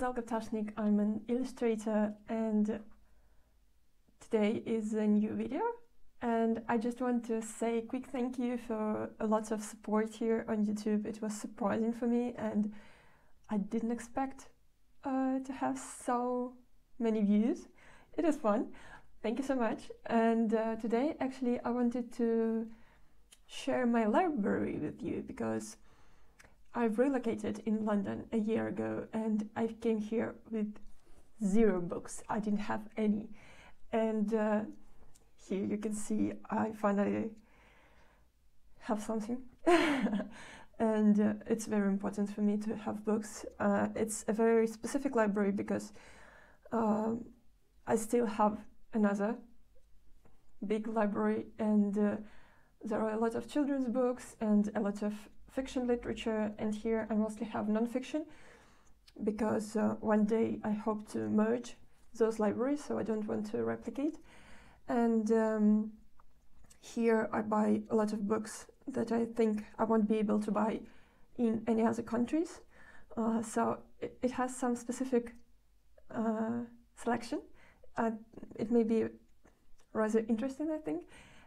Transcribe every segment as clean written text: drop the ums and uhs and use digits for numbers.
Caldecott&Co. I'm an illustrator, and today is a new video. And I just want to say a quick thank you for a lot of support here on YouTube. It was surprising for me, and I didn't expect to have so many views. It is fun. Thank you so much. And today, actually, I wanted to share my library with you because I've relocated in London a year ago, and I came here with 0 books. I didn't have any. And here you can see I finally have something. And it's very important for me to have books. It's a very specific library because I still have another big library, and there are a lot of children's books and a lot of fiction literature, and here I mostly have non-fiction because one day I hope to merge those libraries, so I don't want to replicate. And here I buy a lot of books that I think I won't be able to buy in any other countries. So it has some specific selection. It may be rather interesting, I think.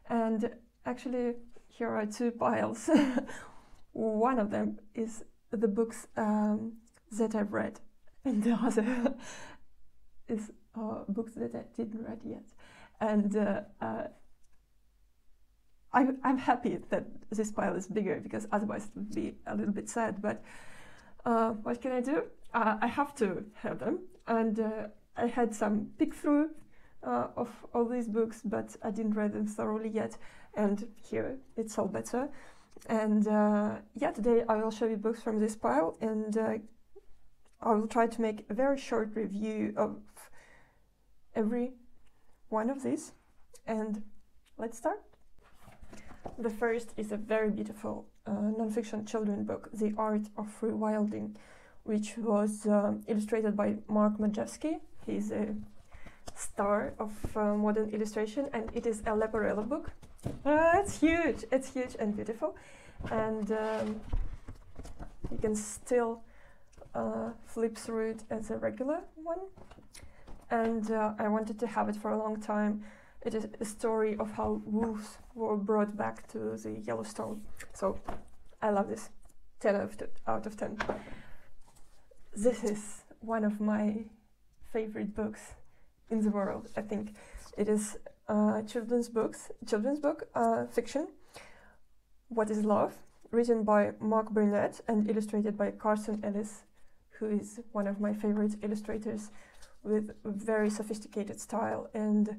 And actually, here are 2 piles. One of them is the books that I've read, and the other is books that I didn't read yet. And I'm happy that this pile is bigger because otherwise it would be a little bit sad. But what can I do? I have to have them. And I had some pick through of all these books, but I didn't read them thoroughly yet. And here it's all better. And yeah, today I will show you books from this pile, and I will try to make a very short review of every one of these. And let's start. The first is a very beautiful non-fiction children's book, The Art of Fre Wilding, which was illustrated by Marc Majewski. He's a star of modern illustration, and it is a Leporello book. It's huge and beautiful, and you can still flip through it as a regular one. And I wanted to have it for a long time. It is a story of how wolves were brought back to the Yellowstone. So I love this. 10 out of 10. This is one of my favorite books in the world, I think. It is children's book, fiction. What is Love? Written by Barnett and illustrated by Carson, Ellis, who is one of my favorite illustrators with very sophisticated style. And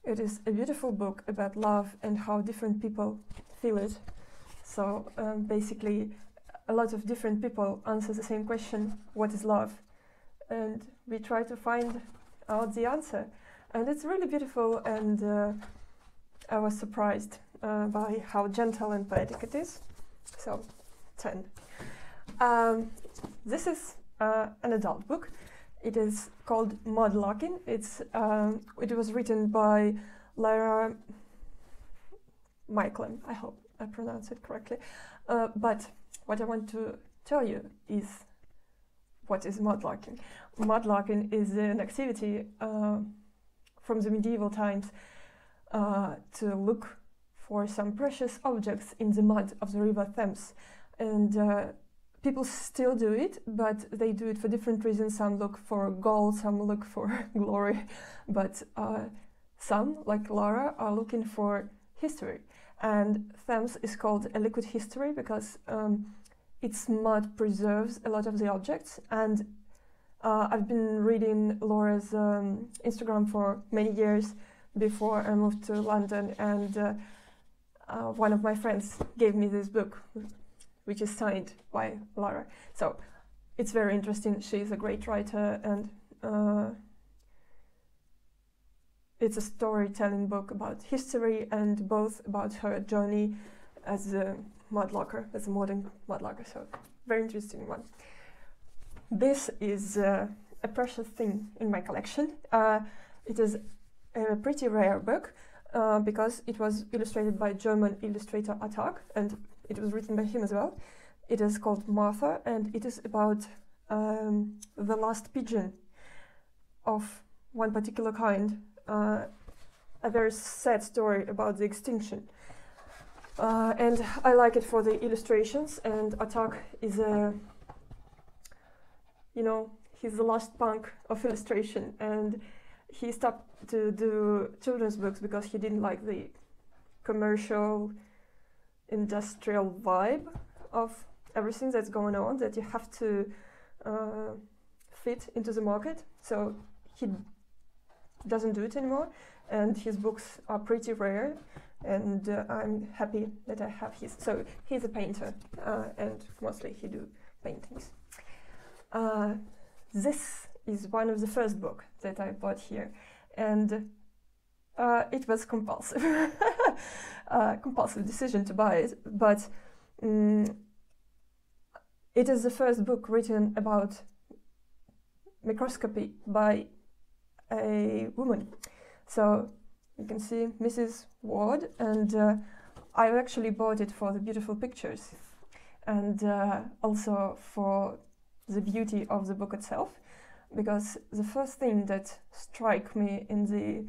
it is a beautiful book about love and how different people feel it. So basically, a lot of different people answer the same question, what is love? And we try to find out the answer. And it's really beautiful, and I was surprised by how gentle and poetic it is. So, 10. This is an adult book. It is called Mudlarking. It was written by Lara Maiklem. I hope I pronounce it correctly. But what I want to tell you is what is mudlarking. Mudlarking is an activity from the medieval times to look for some precious objects in the mud of the river Thames. And people still do it, but they do it for different reasons. Some look for gold, some look for glory, but some, like Lara, are looking for history. And Thames is called a liquid history because its mud preserves a lot of the objects. And I've been reading Laura's Instagram for many years before I moved to London, and one of my friends gave me this book, which is signed by Lara. So it's very interesting. She's a great writer, and it's a storytelling book about history and both about her journey as a mudlarker, as a modern mudlarker. So very interesting one. This is a precious thing in my collection. It is a pretty rare book because it was illustrated by German illustrator ATAK, and it was written by him as well. It is called Martha, and it is about the last pigeon of one particular kind, a very sad story about the extinction. And I like it for the illustrations, and ATAK is a, you know, he's the last punk of illustration, and he stopped to do children's books because he didn't like the commercial, industrial vibe of everything that's going on, that you have to fit into the market. So he doesn't do it anymore, and his books are pretty rare, and I'm happy that I have his. So he's a painter, and mostly he do paintings. This is one of the first book that I bought here, and it was compulsive, compulsive decision to buy it, but it is the first book written about microscopy by a woman. So you can see Mrs. Ward, and I actually bought it for the beautiful pictures, and also for the beauty of the book itself, because the first thing that struck me in the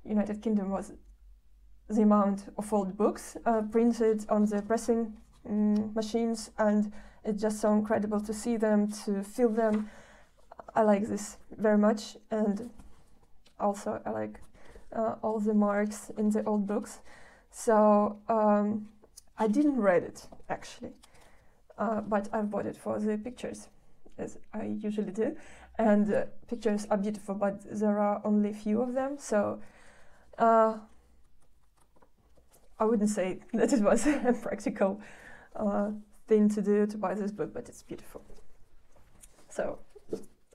United Kingdom was the amount of old books printed on the pressing machines, and it's just so incredible to see them, to feel them. I like this very much, and also I like all the marks in the old books. So I didn't read it actually, but I bought it for the pictures, as I usually do, and pictures are beautiful, but there are only a few of them, so I wouldn't say that it was a practical thing to do to buy this book, but it's beautiful. So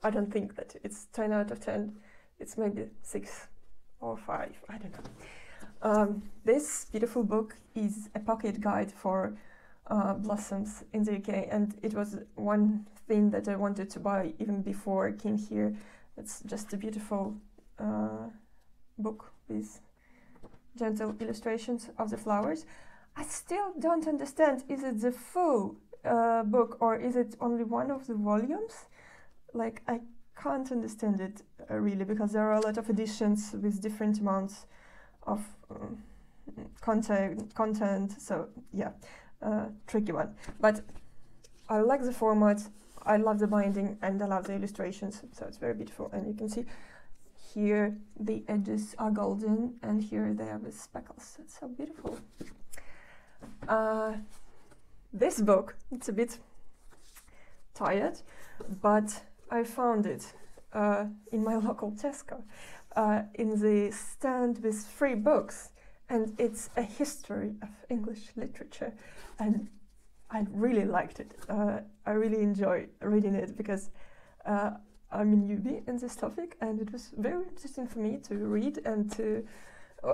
I don't think that it's 10 out of 10, it's maybe 6 or 5, I don't know. This beautiful book is a pocket guide for blossoms in the UK, and it was one thing that I wanted to buy even before I came here. It's just a beautiful book with gentle illustrations of the flowers. I still don't understand, is it the full book or is it only one of the volumes? Like, I can't understand it really, because there are a lot of editions with different amounts of content, so yeah, tricky one. But I like the format, I love the binding, and I love the illustrations, so it's very beautiful. And you can see here the edges are golden, and here they are with speckles. It's so beautiful. This book, it's a bit tired, but I found it in my local Tesco, in the stand with free books, and it's a history of English literature, and I really liked it. I really enjoy reading it because I'm a newbie in this topic, and it was very interesting for me to read, and to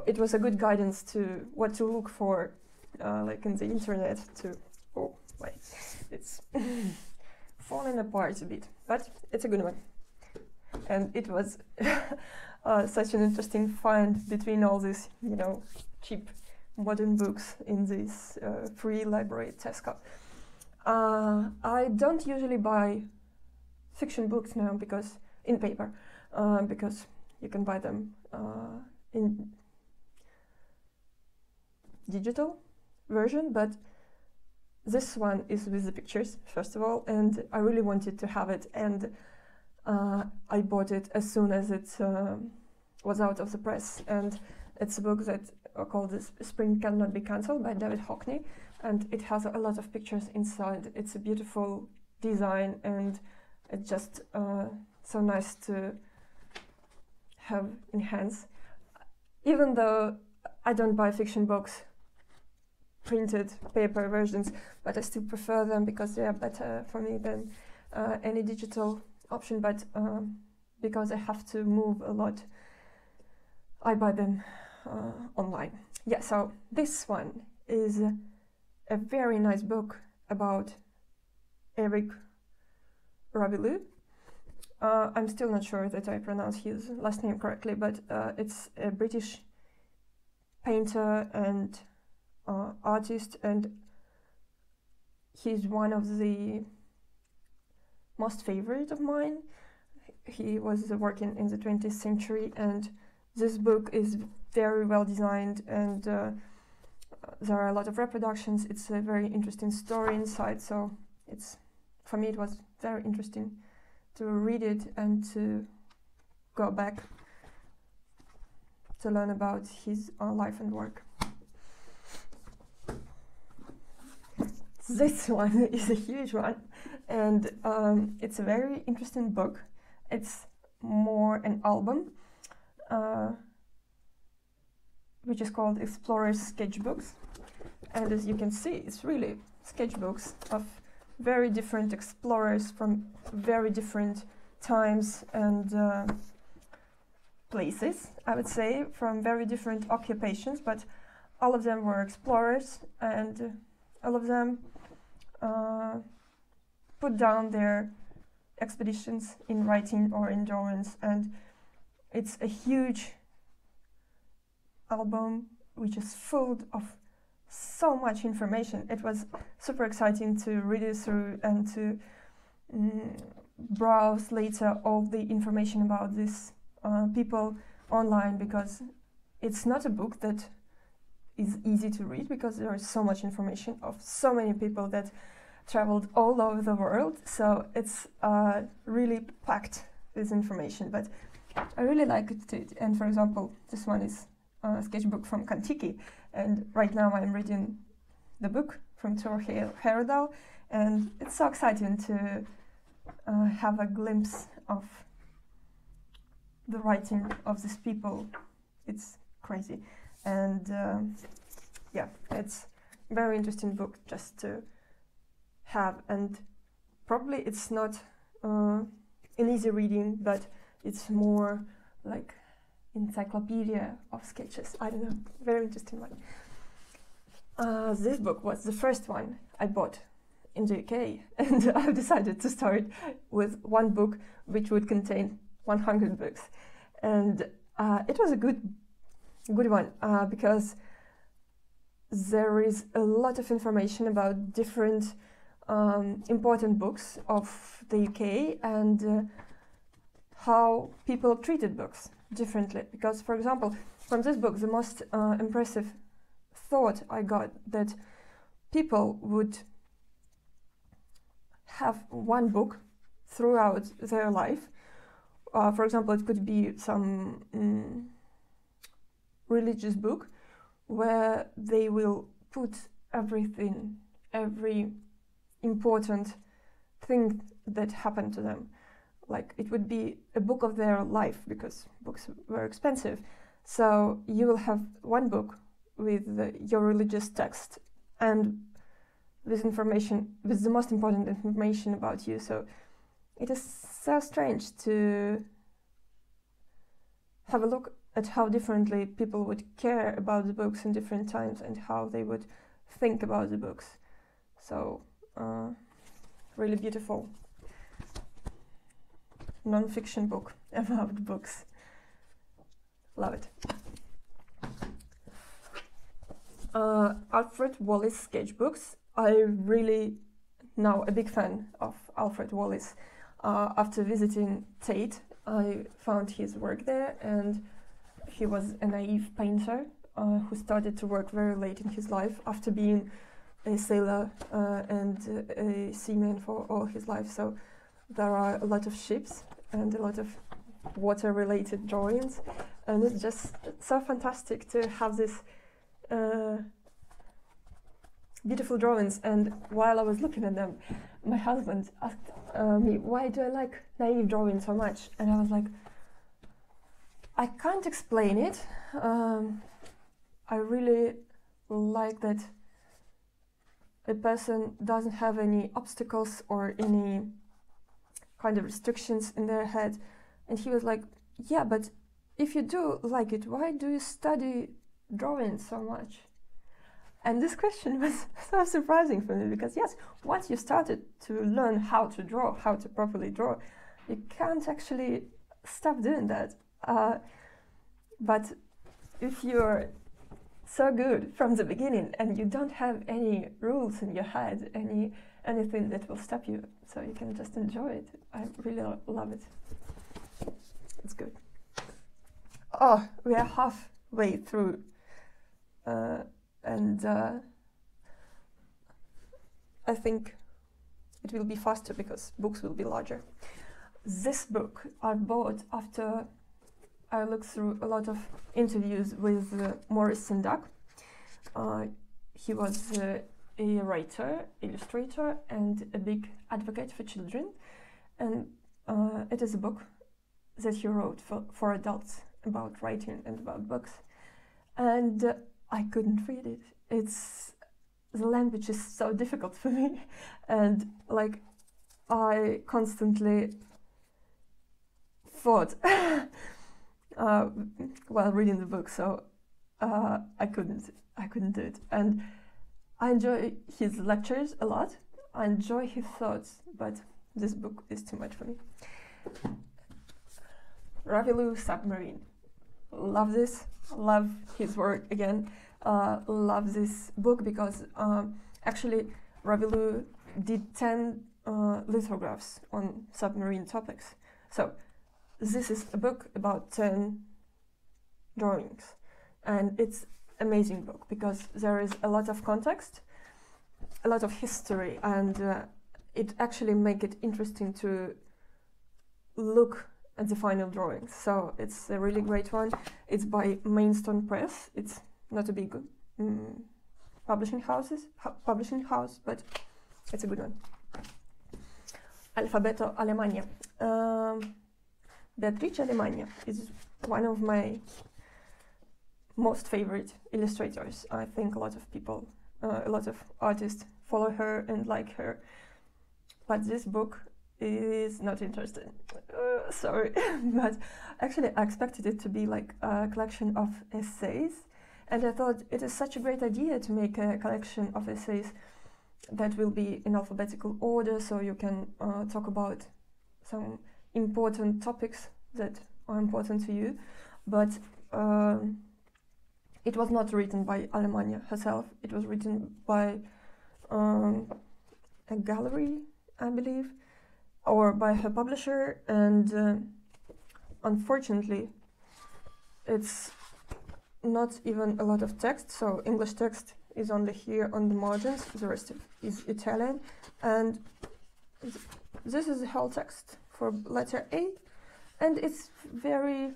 it was a good guidance to what to look for, like in the internet. Oh wait, it's falling apart a bit, but it's a good one. And it was such an interesting find between all these, you know, cheap modern books in this free library at Tesco. I don't usually buy fiction books now, because in paper, because you can buy them in digital version, but this one is with the pictures, first of all, and I really wanted to have it, and I bought it as soon as it was out of the press. And it's a book that called Spring Cannot Be Cancelled by David Hockney, and it has a lot of pictures inside. It's a beautiful design, and it's just so nice to have in hands. Even though I don't buy fiction books, printed paper versions, but I still prefer them because they are better for me than any digital option. But because I have to move a lot, I buy them online. Yeah, so this one is a very nice book about Eric Ravilious. I'm still not sure that I pronounce his last name correctly, but it's a British painter and artist, and he's one of the most favorite of mine. He was working in the 20th century, and this book is very well designed, and there are a lot of reproductions. It's a very interesting story inside, so for me it was very interesting to read it and to go back to learn about his life and work. This one is a huge one, and it's a very interesting book. It's more an album, which is called Explorers Sketchbooks. And as you can see, it's really sketchbooks of very different explorers from very different times and places, I would say, from very different occupations, but all of them were explorers, and all of them put down their expeditions in writing or in drawings, and it's a huge album which is full of so much information. It was super exciting to read it through and to browse later all the information about these people online, because it's not a book that is easy to read, because there is so much information of so many people that traveled all over the world, so it's really packed with information, but I really liked it. And for example, this one is a sketchbook from Kentucky, and right now I'm reading the book from Tor Heyerdahl, and it's so exciting to have a glimpse of the writing of these people. It's crazy, and yeah, it's a very interesting book just to have, and probably it's not an easy reading, but it's more like encyclopedia of sketches. I don't know, very interesting one. This book was the first one I bought in the UK, and I've decided to start with one book which would contain 100 books, and it was a good one because there is a lot of information about different important books of the UK and how people treated books differently. Because, for example, from this book, the most impressive thought I got that people would have one book throughout their life. For example, it could be some religious book where they will put everything, every important thing that happened to them. Like, it would be a book of their life, because books were expensive. So you will have one book with your religious text and this information, with the most important information about you. So it is so strange to have a look at how differently people would care about the books in different times and how they would think about the books. So really beautiful non-fiction book about books. Love it. Alfred Wallis sketchbooks. I'm really now a big fan of Alfred Wallis. After visiting Tate, I found his work there, and he was a naive painter who started to work very late in his life after being a sailor and a seaman for all his life. So there are a lot of ships and a lot of water-related drawings, and it's just so fantastic to have this beautiful drawings. And while I was looking at them, my husband asked me, why do I like naive drawings so much? And I was like, I can't explain it. I really like that a person doesn't have any obstacles or any kind of restrictions in their head. And he was like, yeah, but if you do like it, why do you study drawing so much? And this question was so surprising for me, because yes, once you started to learn how to draw, how to properly draw, you can't actually stop doing that. But if you're so good from the beginning, and you don't have any rules in your head, anything that will stop you, so you can just enjoy it. I really love it. It's good. Oh, we are halfway through, and I think it will be faster because books will be larger. This book I bought after I looked through a lot of interviews with Maurice and Nadja. He was a writer, illustrator, and a big advocate for children. And it is a book that he wrote for adults about writing and about books. And I couldn't read it. The language is so difficult for me. And like, I constantly thought while reading the book, so I couldn't do it. And I enjoy his lectures a lot. I enjoy his thoughts, but this book is too much for me. Ravilious Submarine. Love this. Love his work again. Love this book because actually Ravilious did 10 lithographs on submarine topics. So this is a book about 10 drawings, and it's amazing book because there is a lot of context, a lot of history, and it actually make it interesting to look at the final drawings. So it's a really great one. It's by Mainstone Press. It's not a big publishing house, but it's a good one. Alfabeto Alemagna. Beatrice Alemagna is one of my most favorite illustrators. I think a lot of people, a lot of artists follow her and like her. But this book is not interesting. Sorry, but actually I expected it to be like a collection of essays, and I thought it is such a great idea to make a collection of essays that will be in alphabetical order, so you can talk about some important topics that are important to you. But it was not written by Alemagna herself. It was written by a gallery, I believe, or by her publisher, and unfortunately it's not even a lot of text, so English text is only here on the margins, the rest is Italian, and this is the whole text for letter A, and it's very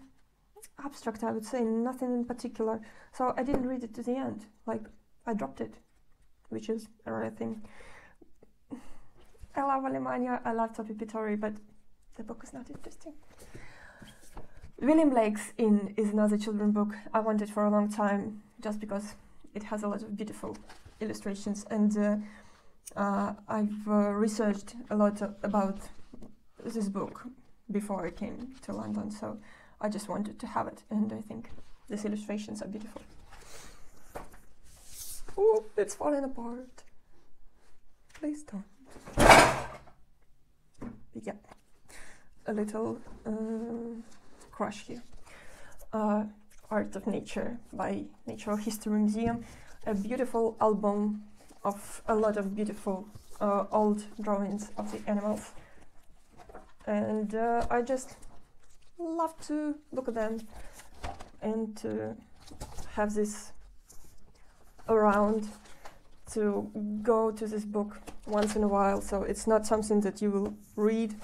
abstract, I would say, nothing in particular, so I didn't read it to the end, like I dropped it, which is a rare thing. I love Alemagna, I love Topi Pittori, but the book is not interesting. William Blake's Inn is another children's book I wanted for a long time, just because it has a lot of beautiful illustrations, and I've researched a lot about this book before I came to London, so I just wanted to have it, and I think these illustrations are beautiful. Oh, it's falling apart. Please don't. Yeah, a little crush here. Art of Nature by Natural History Museum, a beautiful album of a lot of beautiful old drawings of the animals, and I just love to look at them and to have this around, to go to this book once in a while. So it's not something that you will read,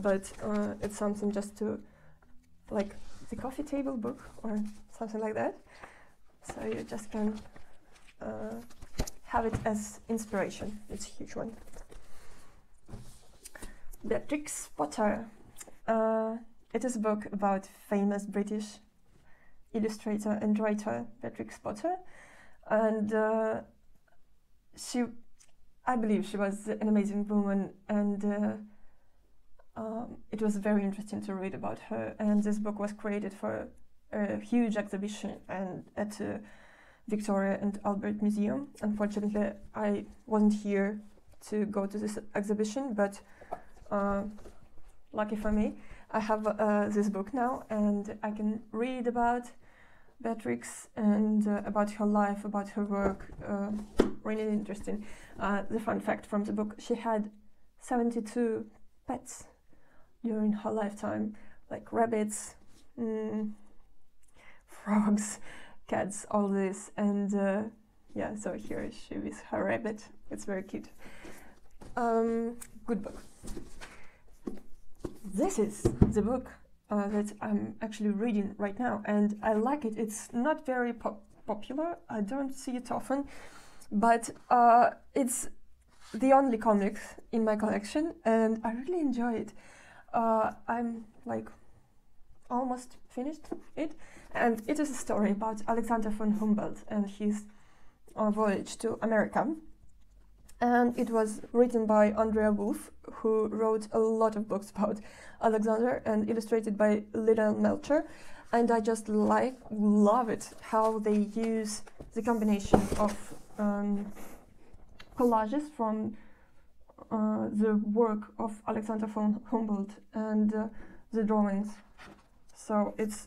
but it's something just to, like the coffee table book or something like that. So you just can have it as inspiration. It's a huge one. The Trix Spotter. It is a book about famous British illustrator and writer Trix Spotter, and I believe she was an amazing woman, and it was very interesting to read about her. And this book was created for a huge exhibition and at Victoria and Albert Museum. Unfortunately, I wasn't here to go to this exhibition, but lucky for me, I have this book now, and I can read about Beatrix and about her life, about her work. Really interesting. The fun fact from the book, she had 72 pets during her lifetime, like rabbits, frogs, cats, all this. And yeah, so here she is her rabbit. It's very cute. Good book. This is the book that I'm actually reading right now, and I like it. It's not very popular. I don't see it often, but it's the only comic in my collection, and I really enjoy it. I'm like almost finished it, and it is a story about Alexander von Humboldt and his voyage to America. And it was written by Andrea Wolf, who wrote a lot of books about Alexander, and illustrated by Lina Melcher. And I just love it, how they use the combination of collages from the work of Alexander von Humboldt and the drawings. So it's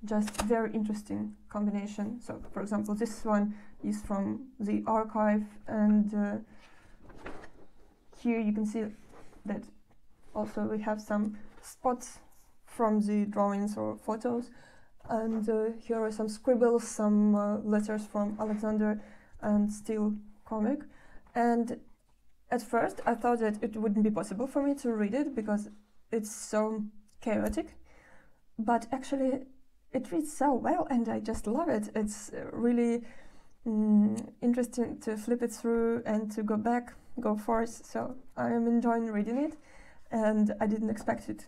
just very interesting combination. So, for example, this one is from the archive, and here you can see that also we have some spots from the drawings or photos, and here are some scribbles, some letters from Alexander, and still comic. And at first I thought that it wouldn't be possible for me to read it because it's so chaotic, but actually it reads so well, and I just love it. It's really interesting to flip it through and to go back, go forth. So I am enjoying reading it, and I didn't expect it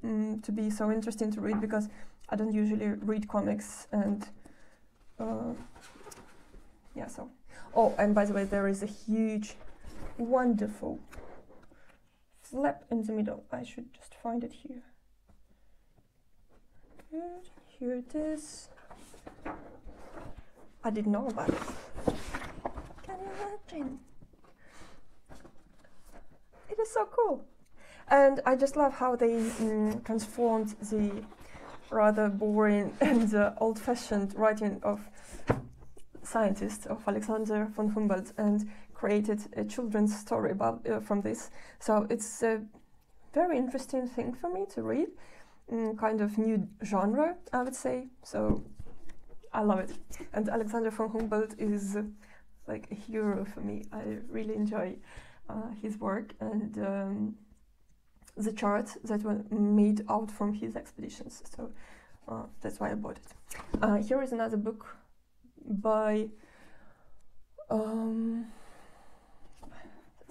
to be so interesting to read, because I don't usually read comics. And yeah, so oh, and by the way, there is a huge, wonderful flap in the middle. I should just find it here. Good. Here it is. I didn't know about it. Can you imagine? It is so cool. And I just love how they transformed the rather boring and old-fashioned writing of scientists, of Alexander von Humboldt, and created a children's story about from this. So it's a very interesting thing for me to read. Kind of new genre, I would say. So I love it. And Alexander von Humboldt is like a hero for me. I really enjoy his work, and the charts that were made out from his expeditions. So that's why I bought it. Here is another book by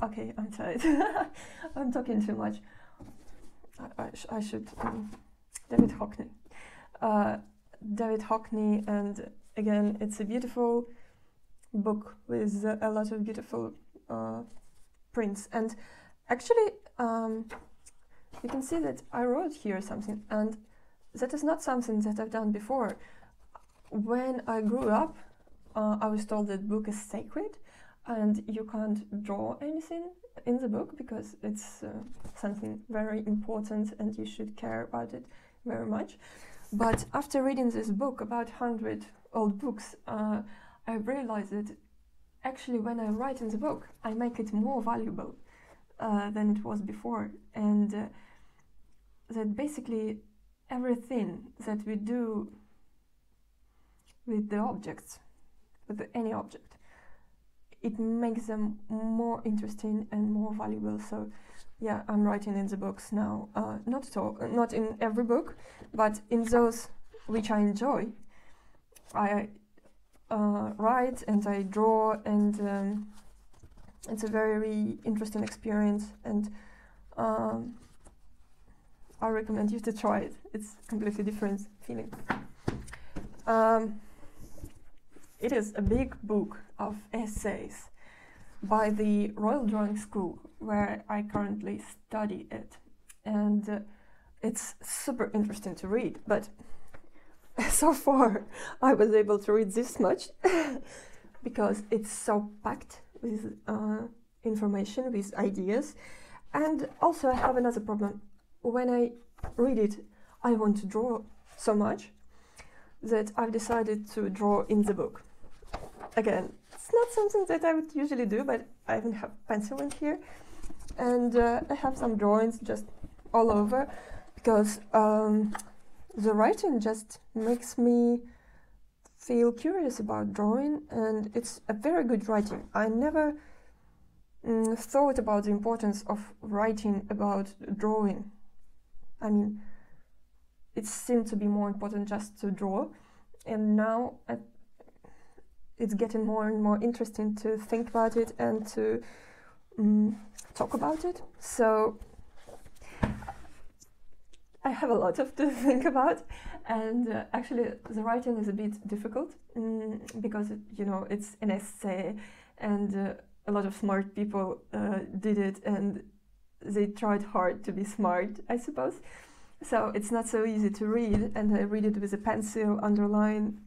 okay, I'm tired. I'm talking too much. I should David Hockney. David Hockney, and again, it's a beautiful book with a lot of beautiful prints. And actually, you can see that I wrote here something, and that is not something that I've done before. When I grew up, I was told that book is sacred, and you can't draw anything in the book because it's something very important, and you should care about it very much. But after reading this book, about 100 old books, I realized that actually when I write in the book, I make it more valuable than it was before. And that basically everything that we do with the objects, with any object, it makes them more interesting and more valuable. So yeah, I'm writing in the books now, not at all, not in every book, but in those which I enjoy. I write and I draw, and it's a very interesting experience, and I recommend you to try it. It's a completely different feeling. It is a big book of essays by the Royal Drawing School, where I currently study it, and it's super interesting to read, but so far I was able to read this much because it's so packed with information, with ideas. And also I have another problem. When I read it, I want to draw so much, that I've decided to draw in the book. Again, it's not something that I would usually do, but I even have pencil in here. And I have some drawings just all over, because the writing just makes me feel curious about drawing, and it's a very good writing. I never thought about the importance of writing about drawing. I mean, it seemed to be more important just to draw, and now it's getting more and more interesting to think about it and to talk about it. So I have a lot to think about, and actually the writing is a bit difficult because it's an essay, and a lot of smart people did it, and they tried hard to be smart, I suppose. So it's not so easy to read, and I read it with a pencil, underline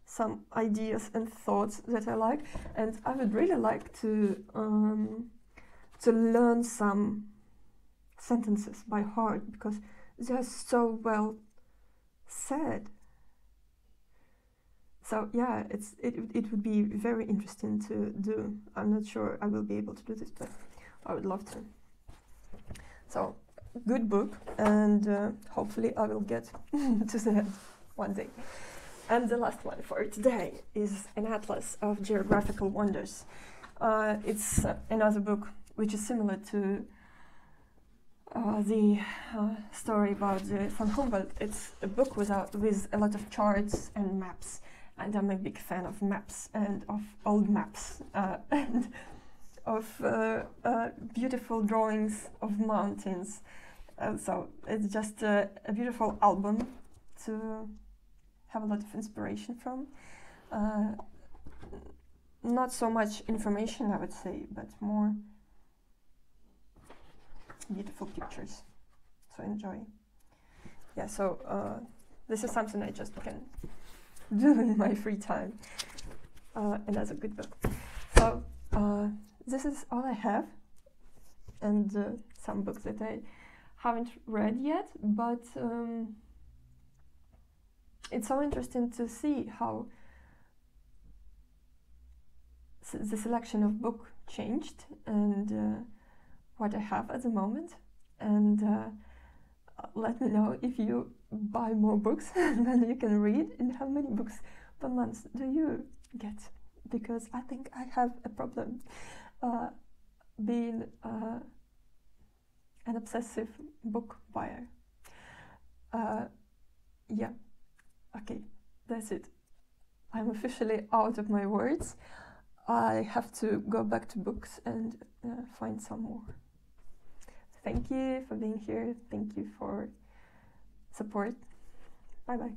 some ideas and thoughts that I like, and I would really like to learn some sentences by heart, because they are so well said. So yeah, it would be very interesting to do. I'm not sure I will be able to do this, but I would love to. So, good book, and hopefully I will get to the end one day. And the last one for today is an atlas of geographical wonders. It's another book which is similar to the story about von Humboldt. It's a book with a lot of charts and maps, and I'm a big fan of maps and of old maps and of beautiful drawings of mountains. So it's just a beautiful album to have a lot of inspiration from. Not so much information, I would say, but more beautiful pictures to enjoy. Yeah, so this is something I just can do in my free time, and that's a good book. So this is all I have, and some books that I haven't read yet, but it's so interesting to see how the selection of book changed, and what I have at the moment. And let me know if you buy more books than you can read, and how many books per month do you get, because I think I have a problem being an obsessive book buyer. Yeah, okay, that's it. I'm officially out of my words. I have to go back to books and find some more. Thank you for being here. Thank you for support. Bye bye.